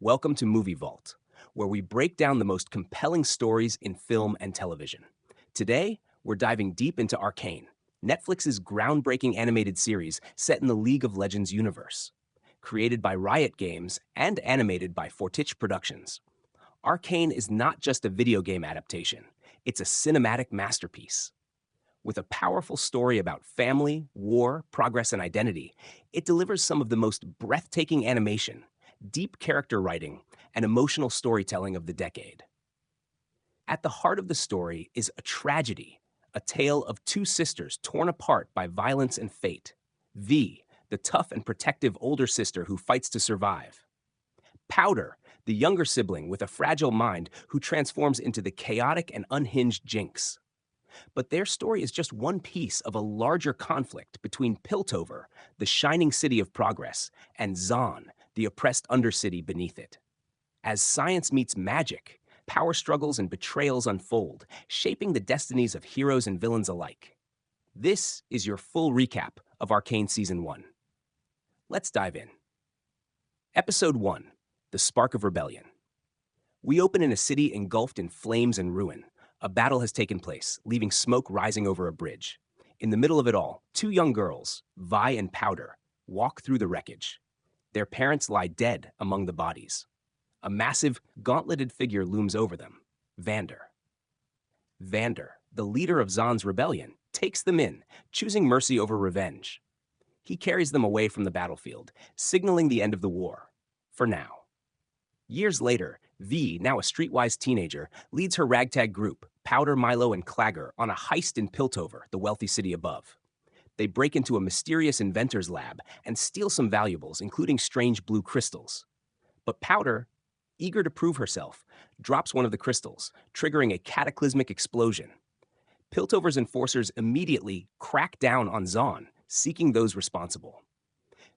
Welcome to Movie Vault, where we break down the most compelling stories in film and television. Today, we're diving deep into Arcane, Netflix's groundbreaking animated series set in the League of Legends universe. Created by Riot Games and animated by Fortich Productions, Arcane is not just a video game adaptation, it's a cinematic masterpiece. With a powerful story about family, war, progress, and identity, it delivers some of the most breathtaking animation, deep character writing, and emotional storytelling of the decade. At the heart of the story is a tragedy, a tale of two sisters torn apart by violence and fate. V, the tough and protective older sister who fights to survive. Powder, the younger sibling with a fragile mind who transforms into the chaotic and unhinged Jinx. But their story is just one piece of a larger conflict between Piltover, the shining city of progress, and Zon, the oppressed undercity beneath it. As science meets magic, power struggles and betrayals unfold, shaping the destinies of heroes and villains alike. This is your full recap of Arcane Season 1. Let's dive in. Episode 1, The Spark of Rebellion. We open in a city engulfed in flames and ruin. A battle has taken place, leaving smoke rising over a bridge. In the middle of it all, two young girls, Vi and Powder, walk through the wreckage. Their parents lie dead among the bodies. A massive, gauntleted figure looms over them, Vander. Vander, the leader of Zon's rebellion, takes them in, choosing mercy over revenge. He carries them away from the battlefield, signaling the end of the war, for now. Years later, V, now a streetwise teenager, leads her ragtag group, Powder, Milo, and Clagger, on a heist in Piltover, the wealthy city above. They break into a mysterious inventor's lab and steal some valuables, including strange blue crystals. But Powder, eager to prove herself, drops one of the crystals, triggering a cataclysmic explosion. Piltover's enforcers immediately crack down on Zon, seeking those responsible.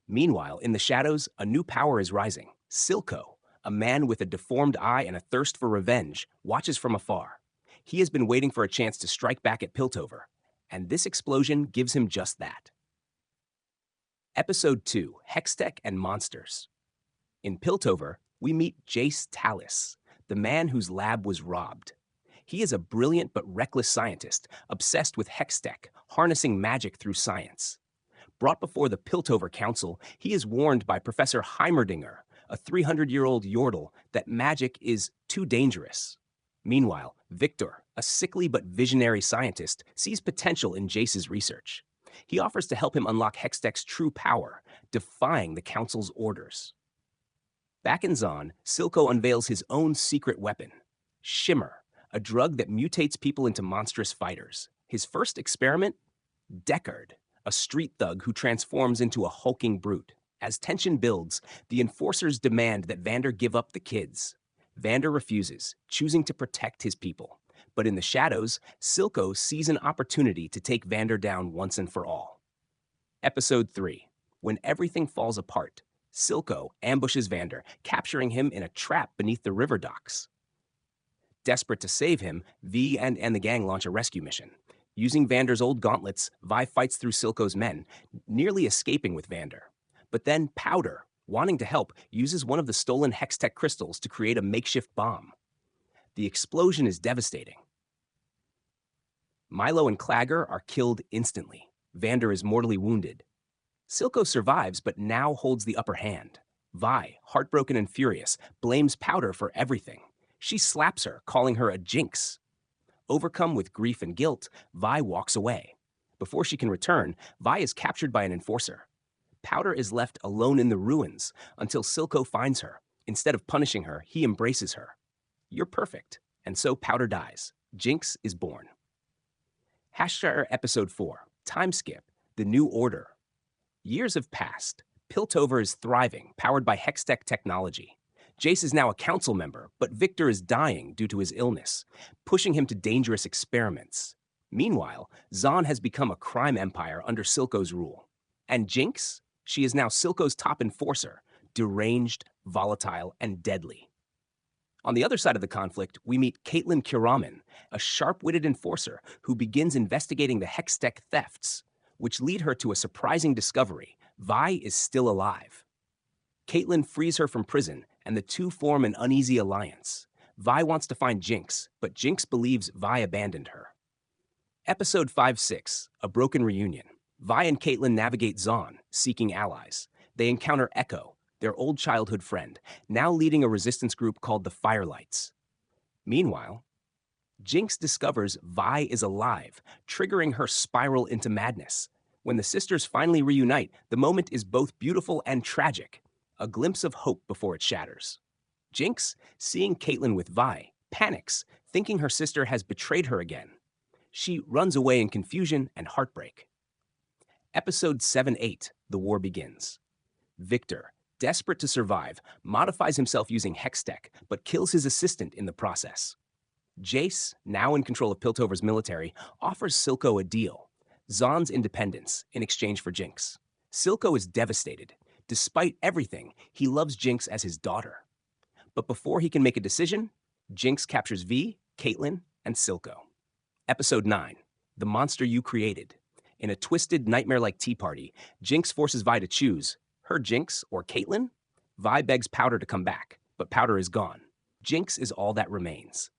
Meanwhile, in the shadows, a new power is rising. Silco, a man with a deformed eye and a thirst for revenge, watches from afar. He has been waiting for a chance to strike back at Piltover, and this explosion gives him just that. Episode 2, Hextech and Monsters. In Piltover, we meet Jace Tallis, the man whose lab was robbed. He is a brilliant but reckless scientist, obsessed with Hextech, harnessing magic through science. Brought before the Piltover Council, he is warned by Professor Heimerdinger, a 300-year-old yordle, that magic is too dangerous. Meanwhile, Victor, a sickly but visionary scientist, sees potential in Jace's research. He offers to help him unlock Hextech's true power, defying the Council's orders. Back in Zon, Silco unveils his own secret weapon, Shimmer, a drug that mutates people into monstrous fighters. His first experiment? Deckard, a street thug who transforms into a hulking brute. As tension builds, the enforcers demand that Vander give up the kids. Vander refuses, choosing to protect his people. But in the shadows, Silco sees an opportunity to take Vander down once and for all. Episode 3, When Everything Falls Apart, Silco ambushes Vander, capturing him in a trap beneath the river docks. Desperate to save him, V and the gang launch a rescue mission. Using Vander's old gauntlets, Vi fights through Silco's men, nearly escaping with Vander. But then Powder, wanting to help, uses one of the stolen Hextech crystals to create a makeshift bomb. The explosion is devastating. Milo and Clagger are killed instantly. Vander is mortally wounded. Silco survives, but now holds the upper hand. Vi, heartbroken and furious, blames Powder for everything. She slaps her, calling her a jinx. Overcome with grief and guilt, Vi walks away. Before she can return, Vi is captured by an enforcer. Powder is left alone in the ruins until Silco finds her. Instead of punishing her, he embraces her. You're perfect. And so Powder dies. Jinx is born. Hashshire Episode 4, Time Skip, The New Order. Years have passed. Piltover is thriving, powered by Hextech technology. Jace is now a council member, but Victor is dying due to his illness, pushing him to dangerous experiments. Meanwhile, Zon has become a crime empire under Silco's rule. And Jinx? She is now Silco's top enforcer, deranged, volatile, and deadly. On the other side of the conflict, we meet Caitlin Kiraman, a sharp-witted enforcer who begins investigating the Hextech thefts, which lead her to a surprising discovery: Vi is still alive. Caitlin frees her from prison, and the two form an uneasy alliance. Vi wants to find Jinx, but Jinx believes Vi abandoned her. Episode 5-6, A Broken Reunion. Vi and Caitlin navigate Zaun, seeking allies. They encounter Echo, their old childhood friend, now leading a resistance group called the Firelights. Meanwhile, Jinx discovers Vi is alive, triggering her spiral into madness. When the sisters finally reunite, the moment is both beautiful and tragic, a glimpse of hope before it shatters. Jinx, seeing Caitlin with Vi, panics, thinking her sister has betrayed her again. She runs away in confusion and heartbreak. Episode 7-8, The War Begins. Victor, desperate to survive, modifies himself using Hextech, but kills his assistant in the process. Jace, now in control of Piltover's military, offers Silco a deal, Zaun's independence, in exchange for Jinx. Silco is devastated. Despite everything, he loves Jinx as his daughter. But before he can make a decision, Jinx captures Vi, Caitlin, and Silco. Episode 9, The Monster You Created. In a twisted, nightmare-like tea party, Jinx forces Vi to choose, her Jinx or Caitlin? Vi begs Powder to come back, but Powder is gone. Jinx is all that remains.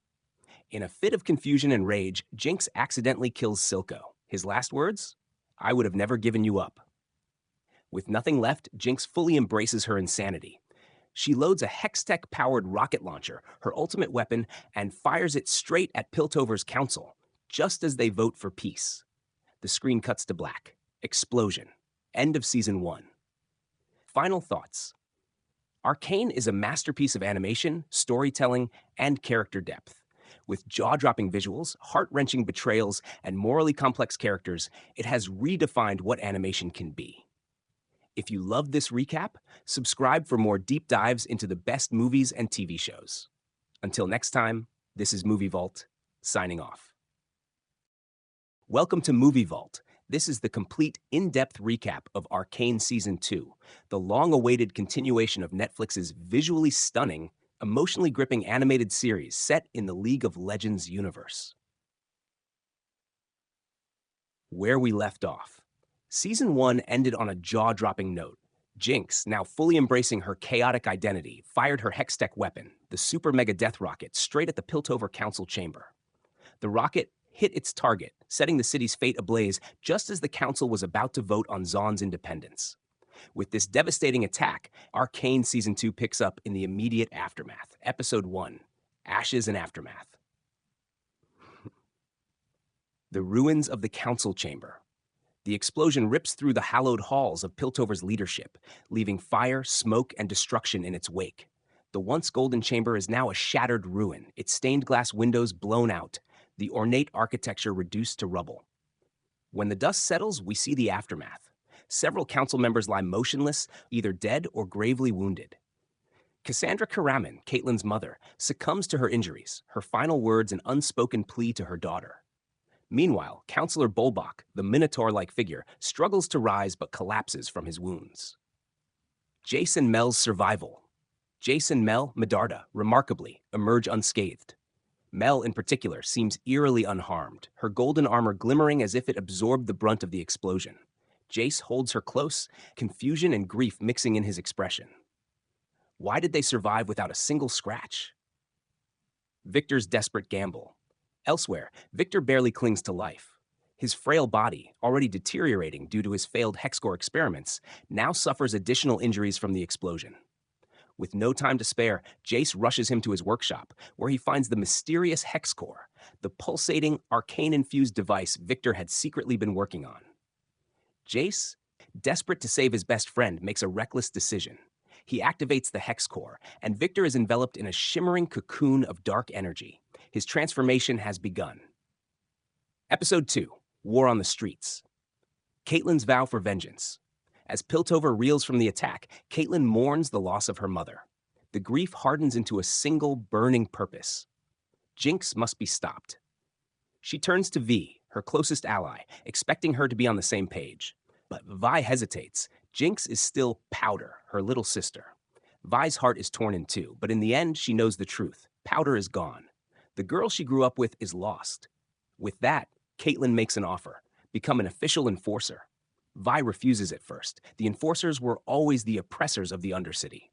In a fit of confusion and rage, Jinx accidentally kills Silco. His last words? I would have never given you up. With nothing left, Jinx fully embraces her insanity. She loads a Hextech-powered rocket launcher, her ultimate weapon, and fires it straight at Piltover's council, just as they vote for peace. The screen cuts to black. Explosion. End of Season 1. Final thoughts. Arcane is a masterpiece of animation, storytelling, and character depth. With jaw-dropping visuals, heart-wrenching betrayals, and morally complex characters, it has redefined what animation can be. If you loved this recap, subscribe for more deep dives into the best movies and TV shows. Until next time, this is Movie Vault, signing off. Welcome to Movie Vault. This is the complete, in-depth recap of Arcane Season 2, the long-awaited continuation of Netflix's visually stunning, emotionally gripping animated series set in the League of Legends universe. Where we left off. Season 1 ended on a jaw-dropping note. Jinx, now fully embracing her chaotic identity, fired her Hextech weapon, the Super Mega Death Rocket, straight at the Piltover Council chamber. The rocket hit its target, setting the city's fate ablaze just as the council was about to vote on Zaun's independence. With this devastating attack, Arcane Season 2 picks up in the immediate aftermath. Episode 1, Ashes and Aftermath. The ruins of the council chamber. The explosion rips through the hallowed halls of Piltover's leadership, leaving fire, smoke, and destruction in its wake. The once golden chamber is now a shattered ruin, its stained glass windows blown out, the ornate architecture reduced to rubble. When the dust settles, we see the aftermath. Several council members lie motionless, either dead or gravely wounded. Cassandra Karaman, Caitlyn's mother, succumbs to her injuries, her final words an unspoken plea to her daughter. Meanwhile, Councillor Bolbach, the Minotaur-like figure, struggles to rise but collapses from his wounds. Jace and Mel's survival. Jace and Mel, Medarda, remarkably, emerge unscathed. Mel, in particular, seems eerily unharmed, her golden armor glimmering as if it absorbed the brunt of the explosion. Jace holds her close, confusion and grief mixing in his expression. Why did they survive without a single scratch? Victor's desperate gamble. Elsewhere, Victor barely clings to life. His frail body, already deteriorating due to his failed Hexcore experiments, now suffers additional injuries from the explosion. With no time to spare, Jace rushes him to his workshop, where he finds the mysterious Hexcore, the pulsating, arcane-infused device Victor had secretly been working on. Jace, desperate to save his best friend, makes a reckless decision. He activates the Hexcore, and Victor is enveloped in a shimmering cocoon of dark energy. His transformation has begun. Episode 2, War on the Streets. Caitlyn's vow for vengeance. As Piltover reels from the attack, Caitlyn mourns the loss of her mother. The grief hardens into a single, burning purpose. Jinx must be stopped. She turns to Vi, her closest ally, expecting her to be on the same page. But Vi hesitates. Jinx is still Powder, her little sister. Vi's heart is torn in two, but in the end, she knows the truth. Powder is gone. The girl she grew up with is lost. With that, Caitlyn makes an offer. Become an official enforcer. Vi refuses at first. The enforcers were always the oppressors of the Undercity.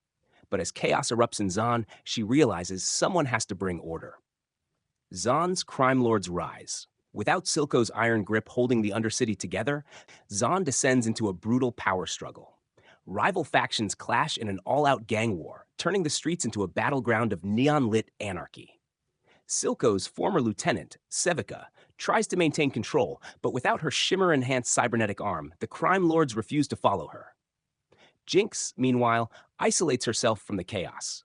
But as chaos erupts in Zon, she realizes someone has to bring order. Zon's crime lords rise. Without Silco's iron grip holding the Undercity together, Zon descends into a brutal power struggle. Rival factions clash in an all-out gang war, turning the streets into a battleground of neon-lit anarchy. Silco's former lieutenant, Sevica, tries to maintain control, but without her shimmer-enhanced cybernetic arm, the crime lords refuse to follow her. Jinx, meanwhile, isolates herself from the chaos.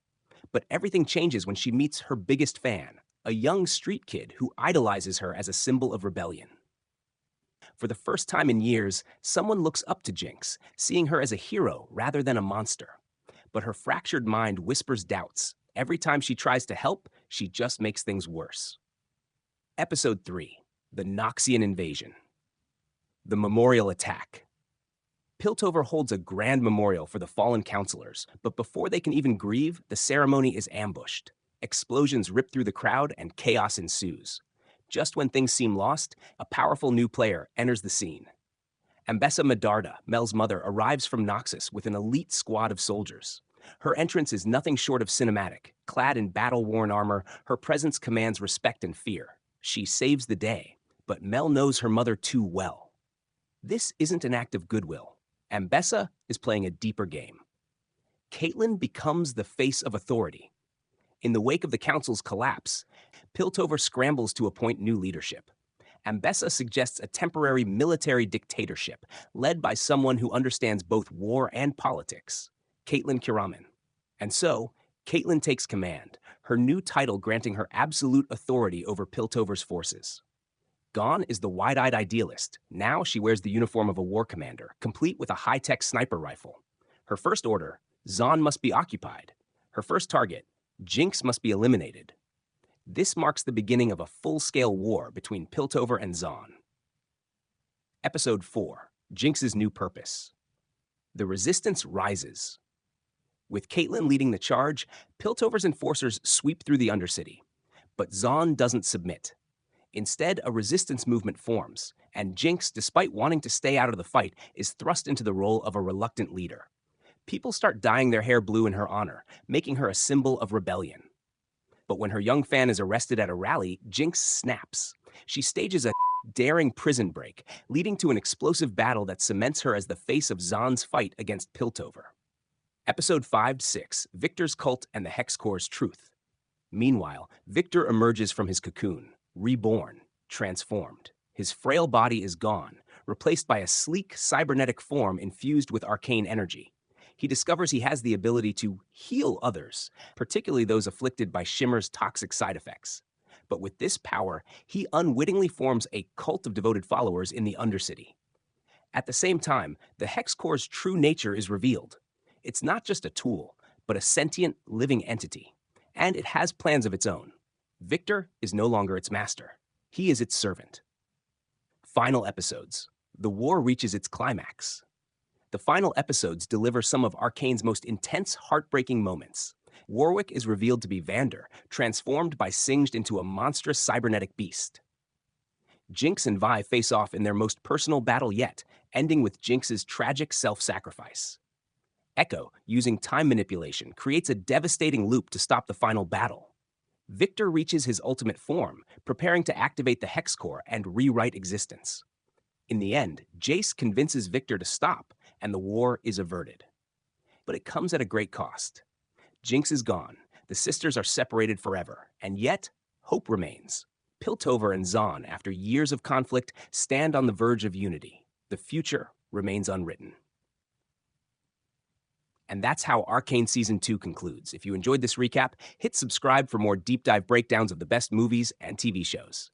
But everything changes when she meets her biggest fan, a young street kid who idolizes her as a symbol of rebellion. For the first time in years, someone looks up to Jinx, seeing her as a hero rather than a monster. But her fractured mind whispers doubts. Every time she tries to help, she just makes things worse. Episode 3. The Noxian Invasion. The Memorial Attack. Piltover holds a grand memorial for the fallen counselors, but before they can even grieve, the ceremony is ambushed. Explosions rip through the crowd and chaos ensues. Just when things seem lost, a powerful new player enters the scene. Ambessa Medarda, Mel's mother, arrives from Noxus with an elite squad of soldiers. Her entrance is nothing short of cinematic. Clad in battle-worn armor, her presence commands respect and fear. She saves the day, but Mel knows her mother too well. This isn't an act of goodwill. Ambessa is playing a deeper game. Caitlin becomes the face of authority. In the wake of the council's collapse, Piltover scrambles to appoint new leadership. Ambessa suggests a temporary military dictatorship led by someone who understands both war and politics, Caitlin Kiraman. And so, Caitlin takes command, her new title granting her absolute authority over Piltover's forces. Gone is the wide-eyed idealist. Now she wears the uniform of a war commander, complete with a high-tech sniper rifle. Her first order, Zon must be occupied. Her first target, Jinx must be eliminated. This marks the beginning of a full-scale war between Piltover and Zon. Episode 4. Jinx's New Purpose. The resistance rises. With Caitlin leading the charge, Piltover's enforcers sweep through the Undercity. But Zon doesn't submit. Instead, a resistance movement forms, and Jinx, despite wanting to stay out of the fight, is thrust into the role of a reluctant leader. People start dyeing their hair blue in her honor, making her a symbol of rebellion. But when her young fan is arrested at a rally, Jinx snaps. She stages a daring prison break, leading to an explosive battle that cements her as the face of Zon's fight against Piltover. Episode 5-6, Victor's Cult and the Hex Core's Truth. Meanwhile, Victor emerges from his cocoon, reborn, transformed. His frail body is gone, replaced by a sleek, cybernetic form infused with arcane energy. He discovers he has the ability to heal others, particularly those afflicted by Shimmer's toxic side effects. But with this power, he unwittingly forms a cult of devoted followers in the Undercity. At the same time, the Hex Core's true nature is revealed. It's not just a tool, but a sentient, living entity. And it has plans of its own. Victor is no longer its master. He is its servant. Final episodes. The war reaches its climax. The final episodes deliver some of Arcane's most intense, heartbreaking moments. Warwick is revealed to be Vander, transformed by Singed into a monstrous cybernetic beast. Jinx and Vi face off in their most personal battle yet, ending with Jinx's tragic self-sacrifice. Echo, using time manipulation, creates a devastating loop to stop the final battle. Victor reaches his ultimate form, preparing to activate the Hex Core and rewrite existence. In the end, Jace convinces Victor to stop, and the war is averted. But it comes at a great cost. Jinx is gone, the sisters are separated forever, and yet, hope remains. Piltover and Zon, after years of conflict, stand on the verge of unity. The future remains unwritten. And that's how Arcane Season 2 concludes. If you enjoyed this recap, hit subscribe for more deep dive breakdowns of the best movies and TV shows.